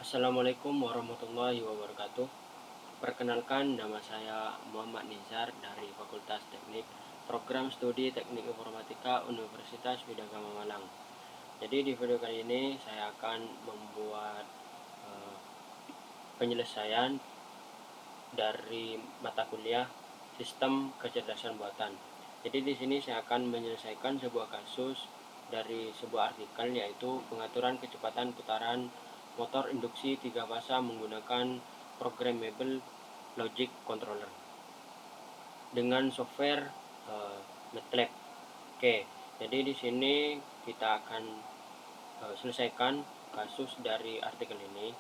Assalamualaikum warahmatullahi wabarakatuh. Perkenalkan, nama saya Muhammad Nizar dari Fakultas Teknik Program Studi Teknik Informatika Universitas Widagama Malang. Jadi di video kali ini saya akan membuat penyelesaian dari mata kuliah Sistem Kecerdasan Buatan. Jadi di sini saya akan menyelesaikan sebuah kasus dari sebuah artikel, yaitu pengaturan kecepatan putaran motor induksi 3 fasa menggunakan programmable logic controller dengan software MATLAB. Oke, jadi di sini kita akan selesaikan kasus dari artikel ini.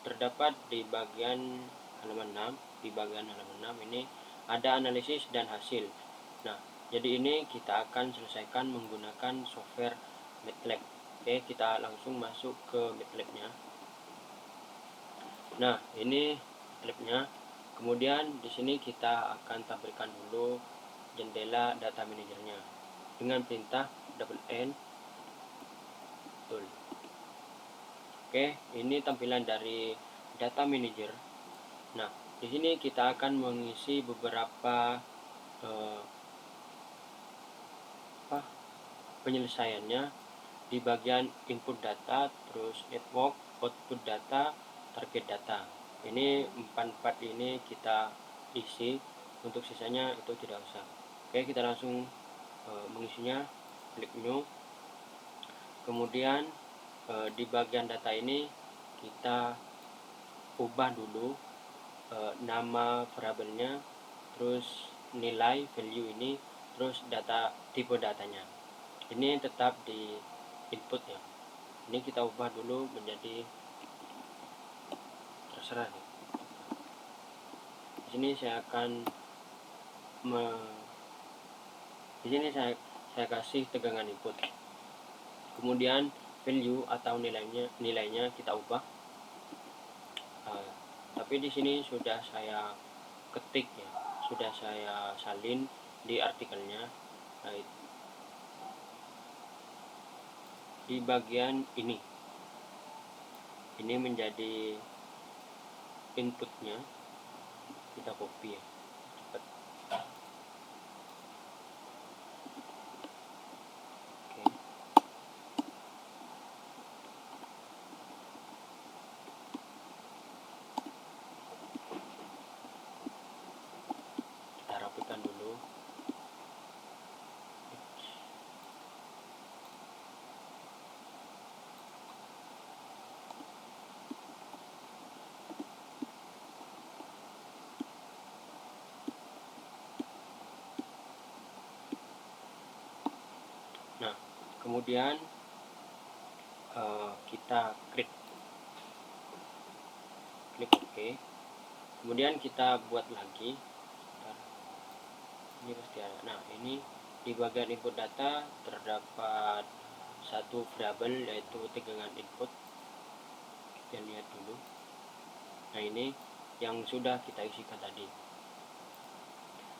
Terdapat di bagian halaman 6. Di bagian halaman 6 ini ada analisis dan hasil. Nah, jadi ini kita akan selesaikan menggunakan software MATLAB. Oke, kita langsung masuk ke MATLAB-nya. Nah, ini MATLAB-nya. Kemudian di sini kita akan tampilkan dulu jendela data manajernya dengan perintah N. Betul. Oke, ini tampilan dari data manager. Nah, di sini kita akan mengisi beberapa penyelesaiannya di bagian input data, terus network, output data, target data. Ini empat ini kita isi, untuk sisanya itu tidak usah. Oke, kita langsung mengisinya. Klik new. Kemudian di bagian data ini kita ubah dulu nama variabelnya, terus nilai value ini, terus data tipe datanya. Ini tetap di input ya. Ini kita ubah dulu menjadi terserah nih. Di sini saya akan di sini saya kasih tegangan input. Kemudian value atau nilainya kita ubah. Tapi di sini sudah saya ketik ya, sudah saya salin di artikelnya. Di bagian ini menjadi inputnya, kita copy ya. Cepat. Oke. Kita rapikan dulu. Nah, kemudian kita klik OK. Kemudian kita buat lagi. Ini pasti ada. Nah, ini di bagian input data terdapat satu variabel, yaitu tegangan input. Kita lihat dulu. Nah, ini yang sudah kita isikan tadi.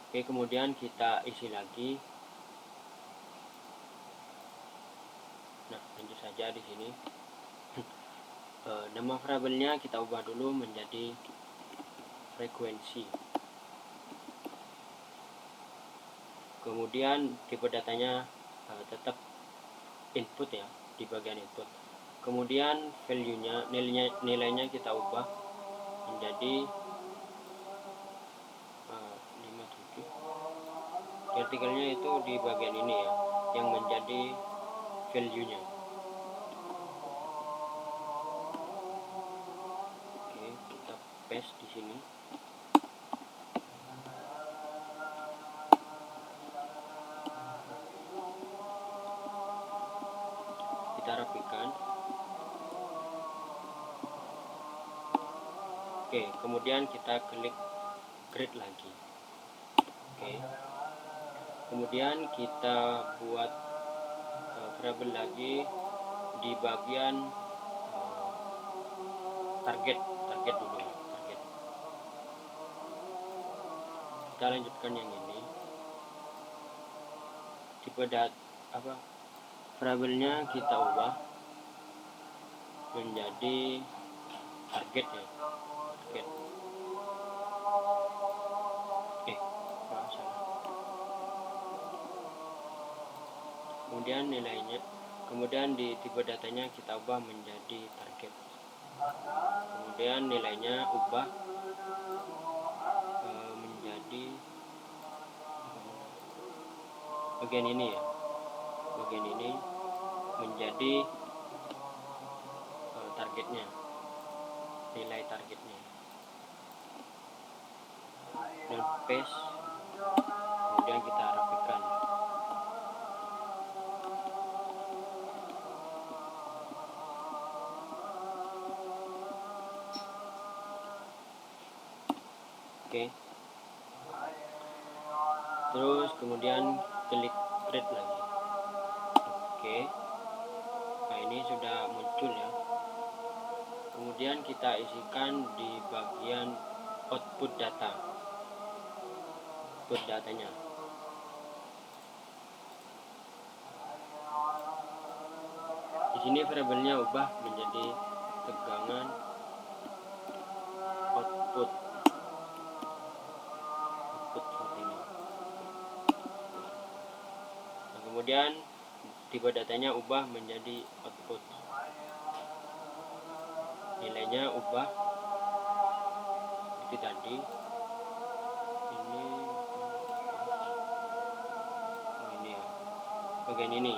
Oke, kemudian kita isi lagi. Nah, lanjut saja di sini. Nama variabelnya kita ubah dulu menjadi frekuensi. Kemudian tipe datanya tetap input ya, di bagian input. Kemudian value-nya, nilainya kita ubah menjadi 57. Di artikelnya itu di bagian ini ya, yang menjadi value-nya. Oke, kita paste di sini. Kita rapikan. Oke, kemudian kita klik create lagi. Oke. Kemudian kita buat variabel lagi di bagian target dulu. Target. Kita lanjutkan yang ini. Tipe variabelnya kita ubah menjadi target ya, target. Salah. Kemudian nilainya, kemudian di tipe datanya kita ubah menjadi target. Kemudian nilainya ubah menjadi bagian ini ya, bagian ini menjadi targetnya, nilai targetnya, dan paste. Kemudian kita rapikan. Oke. Terus kemudian klik create lagi. Oke. Nah, ini sudah muncul ya. Kemudian kita isikan di bagian output data. Output datanya. Di sini variabelnya ubah menjadi tegangan output. Seperti ini. Nah, kemudian tipe datanya ubah menjadi output. Nilainya ubah seperti tadi. Ini ya. Bagian ini.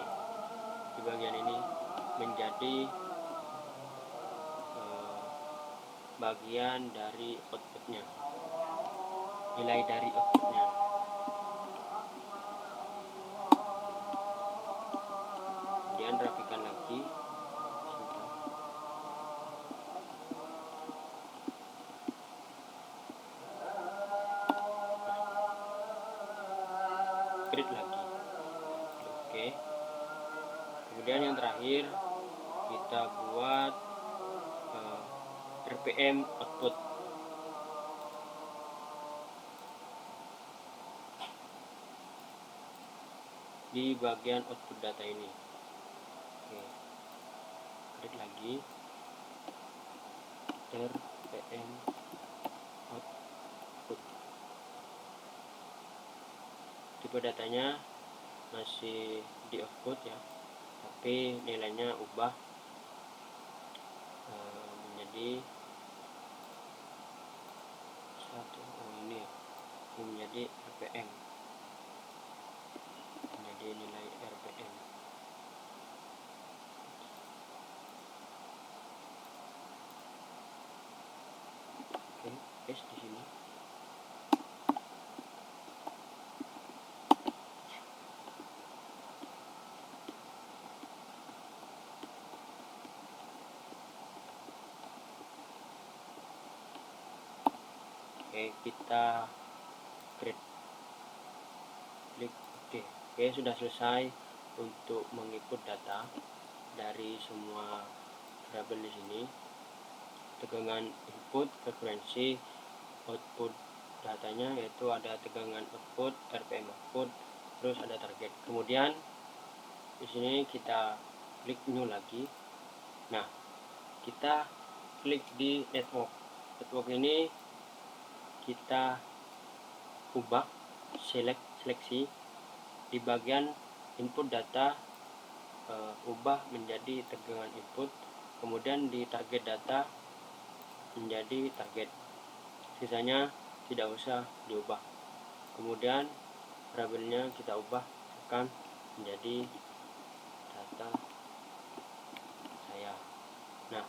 Di bagian ini menjadi bagian dari outputnya, nilai dari outputnya. Kemudian rapikan lagi. Create lagi. Oke. Kemudian yang terakhir kita buat RPM output. Di bagian output data ini. Oke. Klik lagi. RPM output. Tipe datanya masih di output ya, tapi nilainya ubah menjadi ini ya, menjadi RPM, menjadi nilai RPM. Oke, paste di sini. Oke, kita create, klik OK. Oke, sudah selesai untuk menginput data dari semua variabel di sini. Tegangan input, frekuensi, output datanya yaitu ada tegangan output, RPM output, terus ada target. Kemudian di sini kita klik new lagi. Nah, kita klik di network. Network ini kita ubah seleksi di bagian input data, ubah menjadi tegangan input, kemudian di target data menjadi target, sisanya tidak usah diubah. Kemudian variabelnya kita ubah akan menjadi data saya. Nah,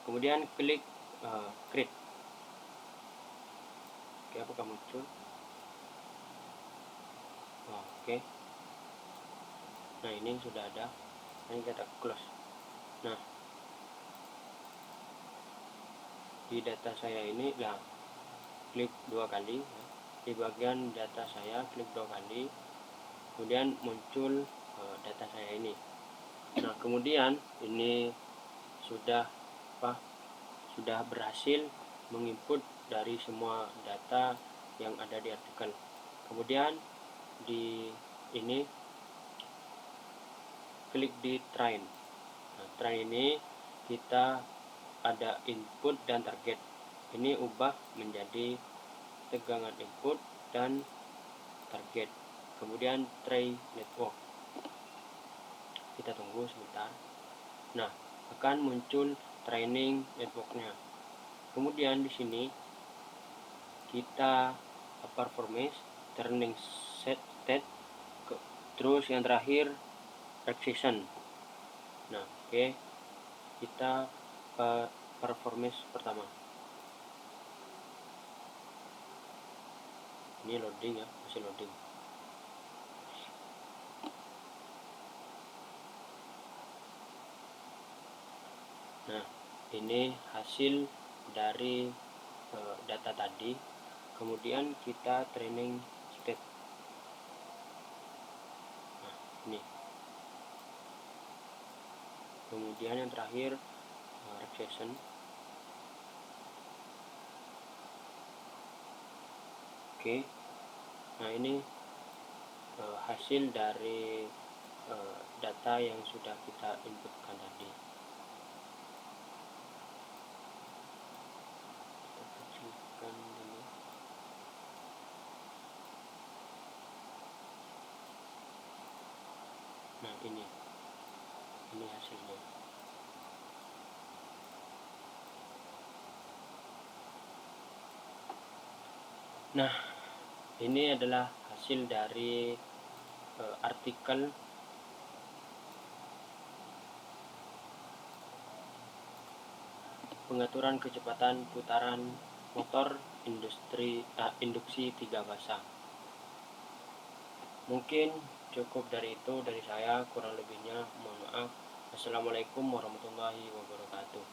kemudian klik create. Oke, apakah muncul? Oke. Nah, ini sudah ada. Ini kita close. Nah, di data saya ini klik 2 kali ya. Di bagian data saya klik 2 kali, kemudian muncul data saya ini. Nah, kemudian ini sudah berhasil menginput dari semua data yang ada di artikel. Kemudian di ini klik di train. Nah, train ini kita ada input dan target. Ini ubah menjadi tegangan input dan target. Kemudian try network. Kita tunggu sebentar. Nah, akan muncul training networknya. Kemudian di sini kita performance, turning state, terus yang terakhir precision. Nah, oke. Kita performance pertama. Ini loading ya, masih loading. Nah, ini hasil dari data tadi. Kemudian kita training state. Nah, ini. Kemudian yang terakhir regression. Oke. Nah, ini hasil dari data yang sudah kita inputkan tadi. Kita kecilkan dulu. Nah, ini hasilnya. Nah, ini adalah hasil dari artikel pengaturan kecepatan putaran motor induksi 3 fasa. Mungkin cukup dari itu dari saya, kurang lebihnya mohon maaf. Assalamualaikum warahmatullahi wabarakatuh.